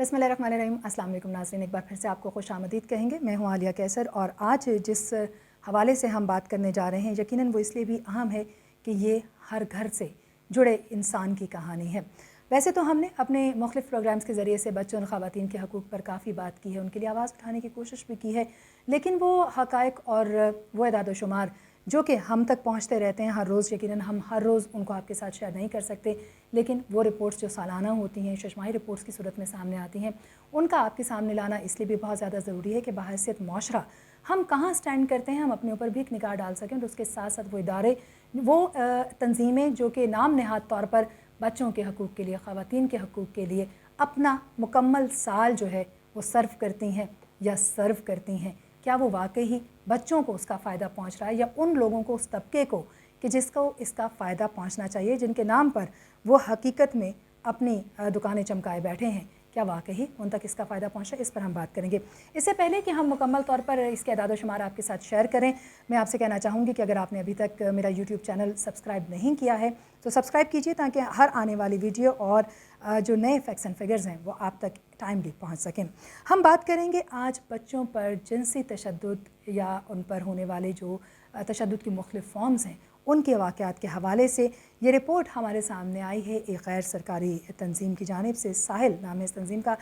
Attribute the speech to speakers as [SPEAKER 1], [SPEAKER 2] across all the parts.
[SPEAKER 1] बिस्मिल्लाहिर्रहमानिर्रहीम। अस्सलाम वालेकुम नाज़रीन, एक बार फिर से आपको खुश आमदीद कहेंगे। मैं हूँ आलिया कैसर और आज जिस हवाले से हम बात करने जा रहे हैं यकीनन वो इसलिए भी अहम है कि ये हर घर से जुड़े इंसान की कहानी है। वैसे तो हमने अपने मुख्तलिफ़ प्रोग्राम्स के ज़रिए से बच्चों और ख़वातीन के हकूक़ पर काफ़ी बात की है, उनके लिए आवाज़ उठाने की कोशिश भी की है, लेकिन वो हक़ाइक़ और वो अदाद व शुमार जो कि हम तक पहुँचते रहते हैं हर रोज़, यकीनन हम हर रोज़ उनको आपके साथ शेयर नहीं कर सकते, लेकिन वो रिपोर्ट्स जो सालाना होती हैं, शशमाही रिपोर्ट्स की सूरत में सामने आती हैं, उनका आपके सामने लाना इसलिए भी बहुत ज़्यादा ज़रूरी है कि बहैसियत मुआशरा हम कहाँ स्टैंड करते हैं, हम अपने ऊपर भी एक निगाह डाल सकें। और उसके साथ साथ वो इदारे, वो तंजीमें जो कि नाम नहाद तौर पर बच्चों के हकूक़ के लिए, ख़वातीन के हकूक़ के लिए अपना मुकम्मल साल जो है वो सर्व करती हैं या सर्व करती हैं, क्या वो वाकई ही बच्चों को उसका फ़ायदा पहुंच रहा है या उन लोगों को, उस तबके को कि जिसको इसका फ़ायदा पहुंचना चाहिए, जिनके नाम पर वो हकीकत में अपनी दुकानें चमकाए बैठे हैं, क्या वाकई ही उन तक इसका फ़ायदा पहुंचा? इस पर हम बात करेंगे। इससे पहले कि हम मुकम्मल तौर पर इसके अदाद शुमार आपके साथ शेयर करें, मैं आपसे कहना चाहूँगी कि अगर आपने अभी तक मेरा यूट्यूब चैनल सब्सक्राइब नहीं किया है तो सब्सक्राइब कीजिए, ताकि हर आने वाली वीडियो और जो नए फैक्ट्स एंड फिगर्स हैं वो आप तक टाइमली पहुँच सकें। हम बात करेंगे आज बच्चों पर जिनसी तशद्दुद या उन पर होने वाले जो तशद्दुद की मुख्तलिफ़ फॉर्म्स हैं उनके वाक़यात के हवाले से। ये रिपोर्ट हमारे सामने आई है एक गैर सरकारी तंजीम की जानिब से। साहिल नाम है इस तंजीम का।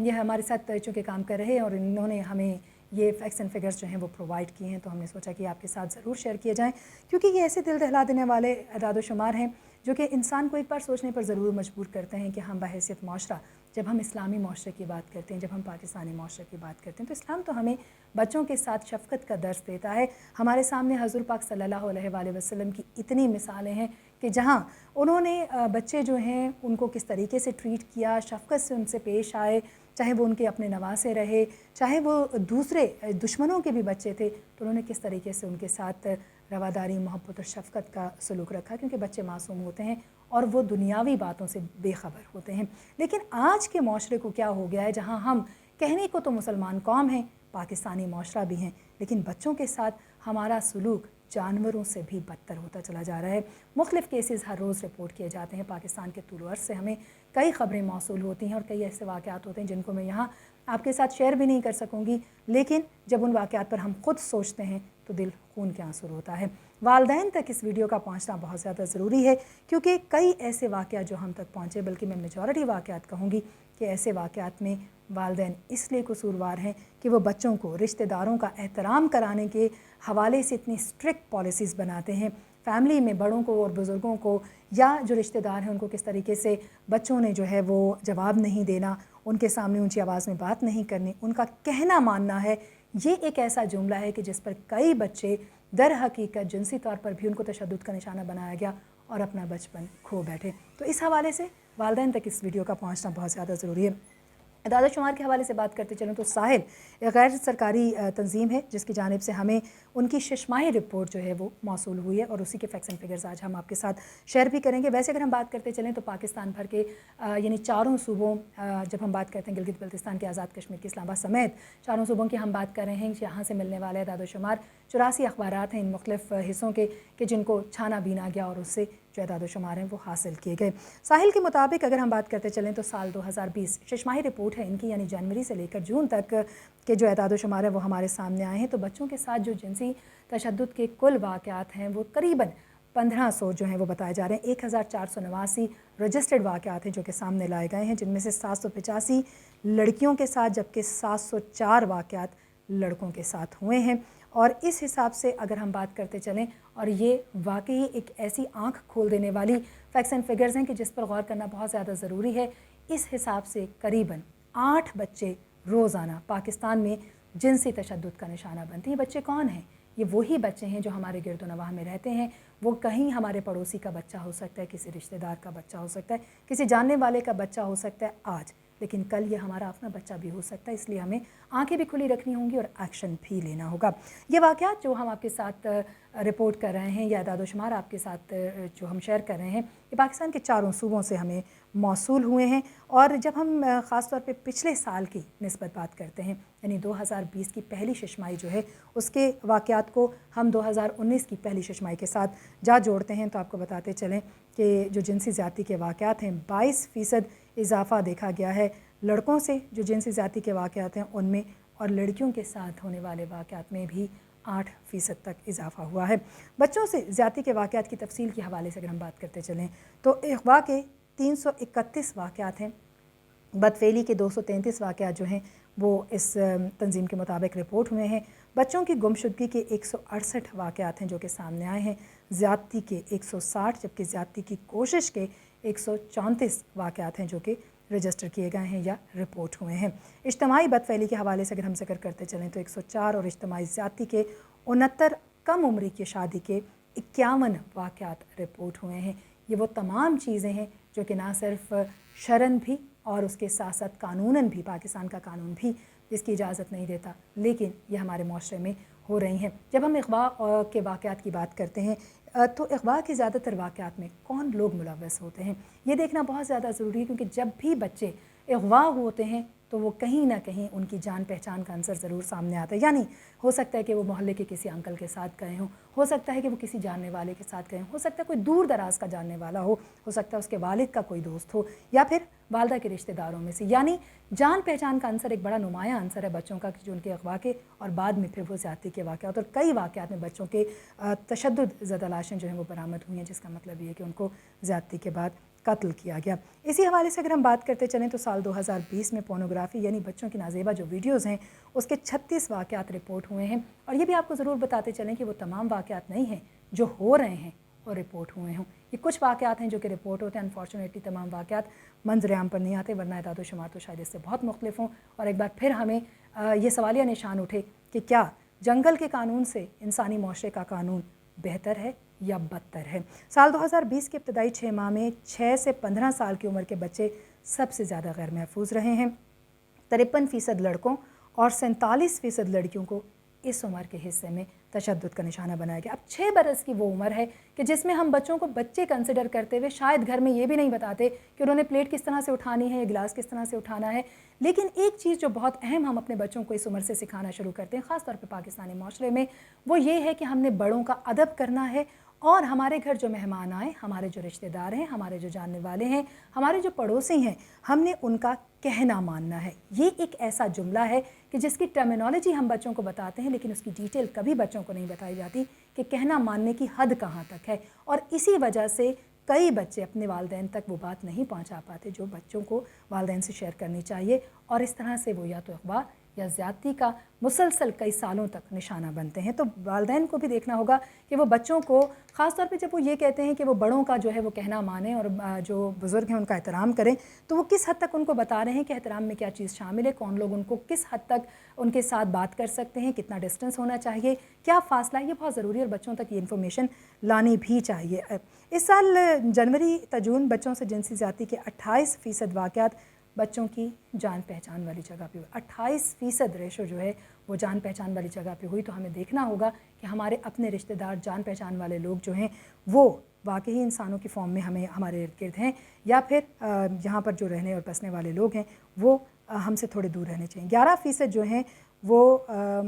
[SPEAKER 1] ये हमारे साथ चूँकि काम कर रहे हैं और इन्होंने हमें ये फैक्ट्स एंड फिगर्स जो हैं वो प्रोवाइड किए हैं, तो हमने सोचा कि आपके साथ ज़रूर शेयर किए जाएँ, क्योंकि ये ऐसे दिल दहला देने वाले अदाद शुमार हैं जो कि इंसान को एक बार सोचने पर ज़रूर मजबूर करते हैं कि हम बहैसियत मुआशरा, जब हम इस्लामी मुआशरे की बात करते हैं, जब हम पाकिस्तानी मुआशरे की बात करते हैं, तो इस्लाम तो हमें बच्चों के साथ शफ़क़त का दर्स देता है। हमारे सामने हज़ूर पाक सल्लल्लाहु अलैहि वसल्लम की इतनी मिसालें हैं कि जहाँ उन्होंने बच्चे जो हैं उनको किस तरीके से ट्रीट किया, शफ़क़त से उनसे पेश आए, चाहे वो उनके अपने नवासे रहे, चाहे वो दूसरे दुश्मनों के भी बच्चे थे, तो उन्होंने किस तरीके से उनके साथ रवादारी, मोहब्बत और शफ़क़त का सलूक रखा, क्योंकि बच्चे मासूम होते हैं और वो दुनियावी बातों से बेखबर होते हैं। लेकिन आज के माशरे को क्या हो गया है, जहाँ हम कहने को तो मुसलमान कौम हैं, पाकिस्तानी माशरा भी हैं, लेकिन बच्चों के साथ हमारा सलूक जानवरों से भी बदतर होता चला जा रहा है। मुख्तलिफ़ केसेस हर रोज़ रिपोर्ट किए जाते हैं। पाकिस्तान के तुल अर्ज़ से हमें कई ख़बरें मौसूल होती हैं और कई ऐसे वाक़यात होते हैं जिनको मैं यहाँ आपके साथ शेयर भी नहीं कर सकूँगी, लेकिन जब उन वाक़यात पर हम ख़ुद सोचते हैं तो दिल खून के आंसू होता है। वालिदैन तक इस वीडियो का पहुँचना बहुत ज़्यादा ज़रूरी है, क्योंकि कई ऐसे वाक़यात जो हम तक पहुँचे, बल्कि मैं मेजॉरिटी वाक़यात कहूँगी कि ऐसे वाक़यात में वालिदैन इसलिए कसूरवार हैं कि वो बच्चों को रिश्तेदारों का एहतराम कराने के हवाले से इतनी स्ट्रिक्ट पॉलिसीज़ बनाते हैं। फैमिली में बड़ों को और बुज़ुर्गों को या जो रिश्तेदार हैं उनको किस तरीके से बच्चों ने जो है वो जवाब नहीं देना, उनके सामने ऊंची आवाज़ में बात नहीं करनी, उनका कहना मानना है। ये एक ऐसा जुमला है कि जिस पर कई बच्चे दर हकीकत जिनसी तौर पर भी उनको तशद्दुद का निशाना बनाया गया और अपना बचपन खो बैठे। तो इस हवाले से वालिदैन तक इस वीडियो का पहुँचना बहुत ज़्यादा ज़रूरी है। अदाद शुमार के हवाले से बात करते चलें तो साहिल एक गैर सरकारी तंजीम है जिसकी जानिब से हमें उनकी शशमाही रिपोर्ट जो है वो मौसूल हुई है, और उसी के फैक्ट्स एंड फिगर्स आज हम आपके साथ शेयर भी करेंगे। वैसे अगर हम बात करते चलें तो पाकिस्तान भर के यानी चारों सूबों, जब हम बात करते हैं गिलगित बल्तिस्तान के, आज़ाद कश्मीर के, इस्लामाबाद समेत चारों सूबों की हम बात कर रहे हैं, यहाँ से मिलने वाले अदाद शुमार 84 अखबारात हैं इन मुख्तलिफ़ हिस्सों के कि जिनको छाना बीना गया और उससे जो अदाद शुमार हैं वो हासिल किए गए। साहिल के मुताबिक अगर हम बात करते चलें तो साल 2020 शशमाही रिपोर्ट है इनकी, यानी जनवरी से लेकर जून तक के जो अदाद शुमार है वो हमारे सामने आए हैं। तो बच्चों के साथ जो जिनसी तशद्दुद के कुल वाक़यात हैं वो करीबन 1500 जो हैं वो बताए जा रहे हैं। 1489 रजिस्टर्ड वाक़यात हैं जो कि सामने लाए गए हैं, जिनमें से 785 लड़कियों के साथ, जबकि 704 वाक़यात लड़कों के साथ हुए हैं। और इस हिसाब से अगर हम बात करते चलें, और ये वाकई एक ऐसी आंख खोल देने वाली फैक्ट्स एंड फिगर्स हैं कि जिस पर गौर करना बहुत ज़्यादा ज़रूरी है। इस हिसाब से करीबन 8 बच्चे रोज़ाना पाकिस्तान में जिनसी तशद्दुद का निशाना बनते हैं। ये बच्चे कौन हैं? ये वही बच्चे हैं जो हमारे गिरदोनवाह में रहते हैं। वो कहीं हमारे पड़ोसी का बच्चा हो सकता है, किसी रिश्तेदार का बच्चा हो सकता है, किसी जानने वाले का बच्चा हो सकता है आज, लेकिन कल ये हमारा अपना बच्चा भी हो सकता है। इसलिए हमें आंखें भी खुली रखनी होंगी और एक्शन भी लेना होगा। ये वाक़यात जो हम आपके साथ रिपोर्ट कर रहे हैं या अदाद शुमार आपके साथ जो हम शेयर कर रहे हैं, ये पाकिस्तान के चारों सूबों से हमें मौसूल हुए हैं। और जब हम ख़ास तौर पे पिछले साल की निस्बत बात करते हैं, यानी 2020 की पहली शशमाही जो है उसके वाक़यात को हम 2019 की पहली शशमाही के साथ जा जोड़ते हैं, तो आपको बताते चलें कि जो जिनसी ज़्यादती के वाक़यात हैं 22% इजाफ़ा देखा गया है लड़कों से जो जिनसी ज़्यादती के वाक़यात हैं उनमें, और लड़कियों के साथ होने वाले वाक़यात में भी 8% तक इजाफ़ा हुआ है। बच्चों से ज़्यादती के वाक़यात की तफसील के हवाले से अगर हम बात करते चलें तो अग़वा के 331 वाक़यात हैं, बदफ़ेली के 233 वाक़यात जो हैं वो इस तंजीम के मुताबिक रिपोर्ट हुए हैं। बच्चों की गुमशुदगी के 168 वाक़यात हैं जो कि सामने आए हैं, ज़्यादती के 160, जबकि ज़्यादती की कोशिश के 134 वाक़यात हैं जो कि रजिस्टर किए गए हैं या रिपोर्ट हुए हैं। इज्तिमाई बदफ़ेली के हवाले से अगर हम ज़िक्र करते चलें तो 104 और इज्तिमाई ज़्यादती के 69, कम उम्री की शादी के 51 वाक़यात रिपोर्ट हुए हैं। ये वो तमाम चीज़ें हैं जो कि ना सिर्फ शरन भी और उसके साथ साथ कानूनन भी, पाकिस्तान का कानून भी इसकी इजाज़त नहीं देता, लेकिन ये हमारे माशरे में हो रही हैं। जब हम अग़वा के वाक़यात की बात करते हैं तो अग़वा के ज़्यादातर वाक़यात में कौन लोग मुलव्वस होते हैं ये देखना बहुत ज़्यादा ज़रूरी है, क्योंकि जब भी बच्चे अग़वा होते हैं तो वो कहीं ना कहीं उनकी जान पहचान का अंसर ज़रूर सामने आता है। यानी हो सकता है कि वो मोहल्ले के किसी अंकल के साथ गए हों, हो सकता है कि वो किसी जानने वाले के साथ गए हों, हो सकता है कोई दूर दराज का जानने वाला हो सकता है उसके वालिद का कोई दोस्त हो, या फिर वालदा के रिश्तेदारों में से। यानी जान पहचान का अंसर एक बड़ा नुमायाँ अंसर है बच्चों का, जो उनके अग़वा के और बाद में फिर वो ज़्यादती के वाक़यात, और कई वाक़यात में बच्चों के तशद्दुद ज़दा लाशें जो हैं वो बरामद हुई हैं, जिसका मतलब ये है कि उनको ज़्यादती के बाद कत्ल किया गया। इसी हवाले से अगर हम बात करते चलें तो साल 2020 में पोर्नोग्राफी यानी बच्चों की नाज़ेबा जो वीडियोज़ हैं उसके 36 वाक़यात रिपोर्ट हुए हैं। और ये भी आपको ज़रूर बताते चलें कि वो तमाम वाक़यात नहीं हैं जो हो रहे हैं और रिपोर्ट हुए हों। ये कुछ वाक़यात हैं जो कि रिपोर्ट होते हैं। अनफॉर्चुनेटली तमाम वाक़यात मंज़र-ए-आम पर नहीं आते, वरना इदाद व शुमार तो शायद इससे बहुत मुख्तलिफ हों। और एक बार फिर हमें ये सवालिया निशान उठे कि क्या जंगल के कानून से इंसानी माशरे का कानून बेहतर है या बदतर है। साल 2020 के इब्तदाई 6 माह में 6 से 15 साल की उम्र के बच्चे सबसे ज़्यादा गैर महफूज रहे हैं। 53% लड़कों और 47% लड़कियों को इस उम्र के हिस्से में तशद्दुद का निशाना बनाया गया। अब 6 बरस की वो उम्र है कि जिसमें हम बच्चों को बच्चे कंसिडर करते हुए शायद घर में ये भी नहीं बताते कि उन्होंने प्लेट किस तरह से उठानी है या गिलास किस तरह से उठाना है। लेकिन एक चीज़ जो बहुत अहम हम अपने बच्चों को इस उम्र से सिखाना शुरू करते हैं, ख़ास तौर पे पाकिस्तानी माशरे में, वो ये है कि हमने बड़ों का अदब करना है और हमारे घर जो मेहमान आए, हमारे जो रिश्तेदार हैं, हमारे जो जानने वाले हैं, हमारे जो पड़ोसी हैं, हमने उनका कहना मानना है। ये एक ऐसा जुमला है कि जिसकी टर्मिनोलॉजी हम बच्चों को बताते हैं, लेकिन उसकी डिटेल कभी बच्चों को नहीं बताई जाती कि कहना मानने की हद कहाँ तक है। और इसी वजह से कई बच्चे अपने वालिदैन तक वो बात नहीं पहुँचा पाते जो बच्चों को वालिदैन से शेयर करनी चाहिए, और इस तरह से वो या तो अग़वा या ज़्यादती का मुसलसल कई सालों तक निशाना बनते हैं। तो वालिदैन को भी देखना होगा कि वो बच्चों को, ख़ास तौर पे जब वो ये कहते हैं कि वो बड़ों का जो है वो कहना मानें और जो बुज़ुर्ग हैं उनका एहतराम करें, तो वो किस हद तक उनको बता रहे हैं कि एहतराम में क्या चीज़ शामिल है, कौन लोग उनको किस हद तक उनके साथ बात कर सकते हैं, कितना डिस्टेंस होना चाहिए, क्या फ़ासला है, ये बहुत ज़रूरी है और बच्चों तक ये इन्फॉर्मेशन लानी भी चाहिए। इस साल जनवरी ta जून बच्चों से जिनसी ज़्यादती के 28% वाक़यात बच्चों की जान पहचान वाली जगह पे हुई। 28% रेशो जो है वो जान पहचान वाली जगह पे हुई। तो हमें देखना होगा कि हमारे अपने रिश्तेदार, जान पहचान वाले लोग जो हैं वो वाकई इंसानों की फॉर्म में हमें हमारे इर्द गिर्द हैं, या फिर यहाँ पर जो रहने और बसने वाले लोग हैं वो हमसे थोड़े दूर रहने चाहिए। 11% जो हैं वो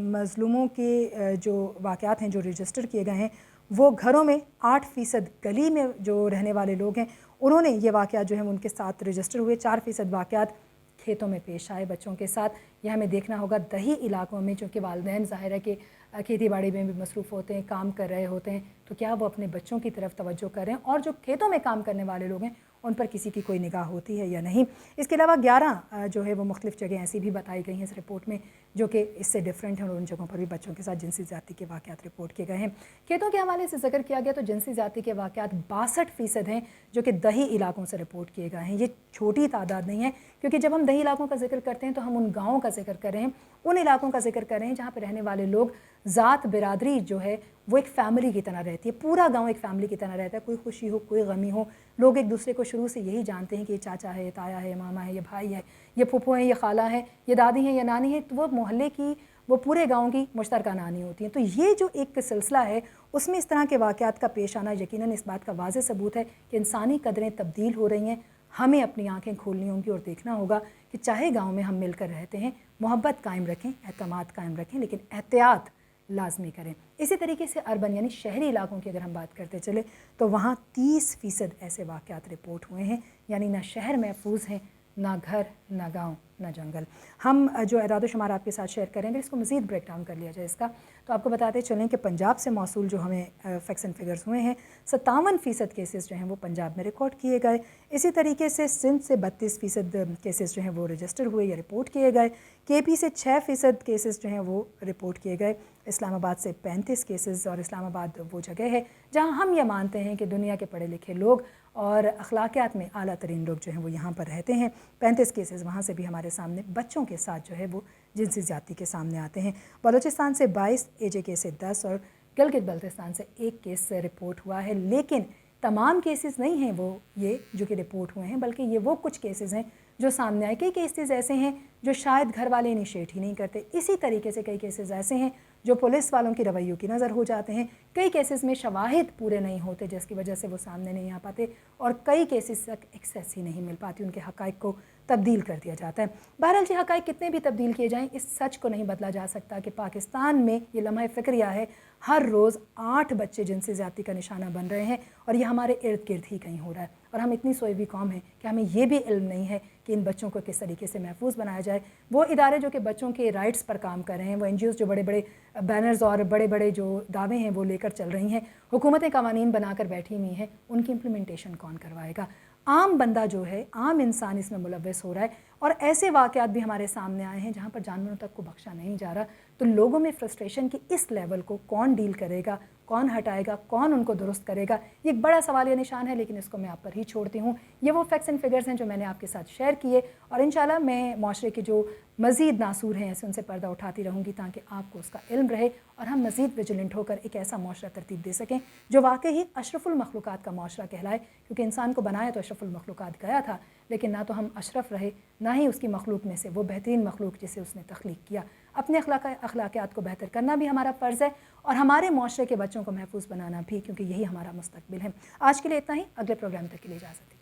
[SPEAKER 1] मज़लूमों के जो वाक़यात हैं जो रजिस्टर किए गए हैं वो घरों में, 8% गली में जो रहने वाले लोग हैं उन्होंने ये वाक़यात जो हैं उनके साथ रजिस्टर हुए। 4% वाक़यात खेतों में पेश आए बच्चों के साथ। यह हमें देखना होगा दही इलाकों में, चूँकि वालिदैन ज़ाहिर है कि खेती बाड़ी में भी मसरूफ़ होते हैं, काम कर रहे होते हैं, तो क्या वो अपने बच्चों की तरफ तवज्जो कर रहे हैं, और जो खेतों में काम करने वाले लोग हैं उन पर किसी की कोई निगाह होती है या नहीं। इसके अलावा 11 जो है वो मुख्तलिफ़ जगह ऐसी भी बताई गई हैं इस रिपोर्ट में जो कि इससे डिफरेंट हैं, और उन जगहों पर भी बच्चों के साथ जिनसी ज़्यादती के वाक़यात रिपोर्ट किए गए हैं। खेतों के हवाले से ज़िक्र किया गया तो जिनसी ज़्यादती के वाक़यात 62% हैं जो कि दही इलाकों से रिपोर्ट किए गए हैं। ये छोटी तादाद नहीं है, क्योंकि जब हम दही इलाकों का जिक्र करते हैं तो हम उन गाँवों का जिक्र कर रहे हैं, उन इलाकों का जिक्र कर रहे हैं जहाँ पर रहने वाले लोग, ज़ात बिरादरी जो है वो एक फ़ैमिली की तरह रहती है। पूरा गांव एक फ़ैमिली की तरह रहता है, कोई खुशी हो कोई गमी हो, लोग एक दूसरे को शुरू से यही जानते हैं कि ये चाचा है, ये ताया है, मामा है, ये भाई है, ये फूफो है, ये खाला है, ये दादी है, ये नानी है। तो वो मोहल्ले की, वो पूरे गांव की मुश्तरका नानी होती हैं। तो ये जो एक सिलसिला है उसमें इस तरह के वाक़यात का पेश आना यकीनन इस बात का वाज़ेह सबूत है कि इंसानी कदरें तब्दील हो रही हैं। हमें अपनी आँखें खोलनी होंगी और देखना होगा कि चाहे गाँव में हम मिलकर रहते हैं, मोहब्बत कायम रखें, एतमाद कायम रखें, लेकिन एहतियात लाजमी करें। इसी तरीके से अर्बन यानी शहरी इलाकों की अगर हम बात करते चले तो वहाँ 30% ऐसे वाक़यात रिपोर्ट हुए हैं, यानी ना शहर महफूज हैं نہ گھر نہ گاؤں نہ جنگل. ہم جو اعداد و شمار آپ کے ساتھ شیئر کریں گے اس کو مزید بریک ڈاؤن کر لیا جائے اس کا. تو آپ کو بتاتے چلیں کہ پنجاب سے موصول جو ہمیں فیکٹس اینڈ فگرز ہوئے ہیں 57% کیسز جو ہیں وہ پنجاب میں ریکارڈ کیے گئے. اسی طریقے سے سندھ سے 32% کیسز جو ہیں وہ رجسٹر ہوئے یا رپورٹ کیے گئے. کے پی سے 6% کیسز جو ہیں وہ رپورٹ کیے گئے. اسلام آباد سے 35 کیسز, اور اسلام آباد وہ جگہ ہے جہاں ہم یہ مانتے ہیں کہ دنیا کے پڑھے لکھے لوگ اور اخلاقیات میں اعلیٰ ترین لوگ جو ہیں وہ یہاں پر رہتے ہیں. 35 کیسز وہاں سے بھی ہمارے سامنے بچوں کے ساتھ جو ہے وہ جنسی زیادتی کے سامنے آتے ہیں. بلوچستان سے 22, اے جے کے سے 10 اور گلگت بلتستان سے 1 کیس رپورٹ ہوا ہے. لیکن تمام کیسز نہیں ہیں وہ یہ جو کہ رپورٹ ہوئے ہیں, بلکہ یہ وہ کچھ کیسز ہیں جو سامنے آئے. کئی کیسز ایسے ہیں جو شاید گھر والے انیشیٹ ہی نہیں کرتے. اسی طریقے سے کئی کیسز ایسے ہیں جو پولیس والوں کی رویوں کی نظر ہو جاتے ہیں. کئی کیسز میں شواہد پورے نہیں ہوتے جس کی وجہ سے وہ سامنے نہیں آ پاتے, اور کئی کیسز تک ایکسیس ہی نہیں مل پاتی, ان کے حقائق کو تبدیل کر دیا جاتا ہے. بہرحال جی حقائق کتنے بھی تبدیل کیے جائیں اس سچ کو نہیں بدلا جا سکتا کہ پاکستان میں یہ لمحہ فکریہ ہے ہر روز 8 بچے جنسی زیادتی کا نشانہ بن رہے ہیں, اور یہ ہمارے ارد گرد ہی کہیں ہو رہا ہے. اور ہم اتنی سوئی ہوئی قوم ہیں کہ ہمیں یہ بھی علم نہیں ہے کہ ان بچوں کو کس طریقے سے محفوظ بنایا جائے. وہ ادارے جو کہ بچوں کے رائٹس پر کام کر رہے ہیں, وہ این جی اوز جو بڑے بڑے بینرز اور بڑے بڑے جو دعوے ہیں وہ لے کر چل رہی ہیں, حکومتیں قوانین بنا کر بیٹھی ہوئی ہیں, ان کی امپلیمنٹیشن کون کروائے گا؟ عام بندہ جو ہے, عام انسان اس میں ملوث ہو رہا ہے. اور ایسے واقعات بھی ہمارے سامنے آئے ہیں جہاں پر جانوروں تک کو بخشا نہیں جا رہا. تو لوگوں میں فرسٹریشن کی اس لیول کو کون ڈیل کرے گا, کون ہٹائے گا, کون ان کو درست کرے گا, یہ ایک بڑا سوالیہ نشان ہے. لیکن اس کو میں آپ پر ہی چھوڑتی ہوں. یہ وہ فیکٹس اینڈ فگرز ہیں جو میں نے آپ کے ساتھ شیئر کیے, اور انشاءاللہ میں معاشرے کے جو مزید ناصور ہیں ایسے ان سے پردہ اٹھاتی رہوں گی تاکہ آپ کو اس کا علم رہے اور ہم مزید ویجیلنٹ ہو کر ایک ایسا معاشرہ ترتیب دے سکیں جو واقعی اشرف المخلوقات کا معاشرہ کہلائے. کیونکہ انسان کو بنایا تو اشرف المخلوقات گیا تھا, لیکن نہ تو ہم اشرف رہے نہ ہی اس کی مخلوق میں سے وہ بہترین مخلوق جسے اس نے تخلیق کیا. اپنے اخلاقیات کو بہتر کرنا بھی ہمارا فرض ہے, اور ہمارے معاشرے کے بچوں کو محفوظ بنانا بھی, کیونکہ یہی ہمارا مستقبل ہے. آج کے لیے اتنا ہی. اگلے پروگرام تک کے لیے اجازت.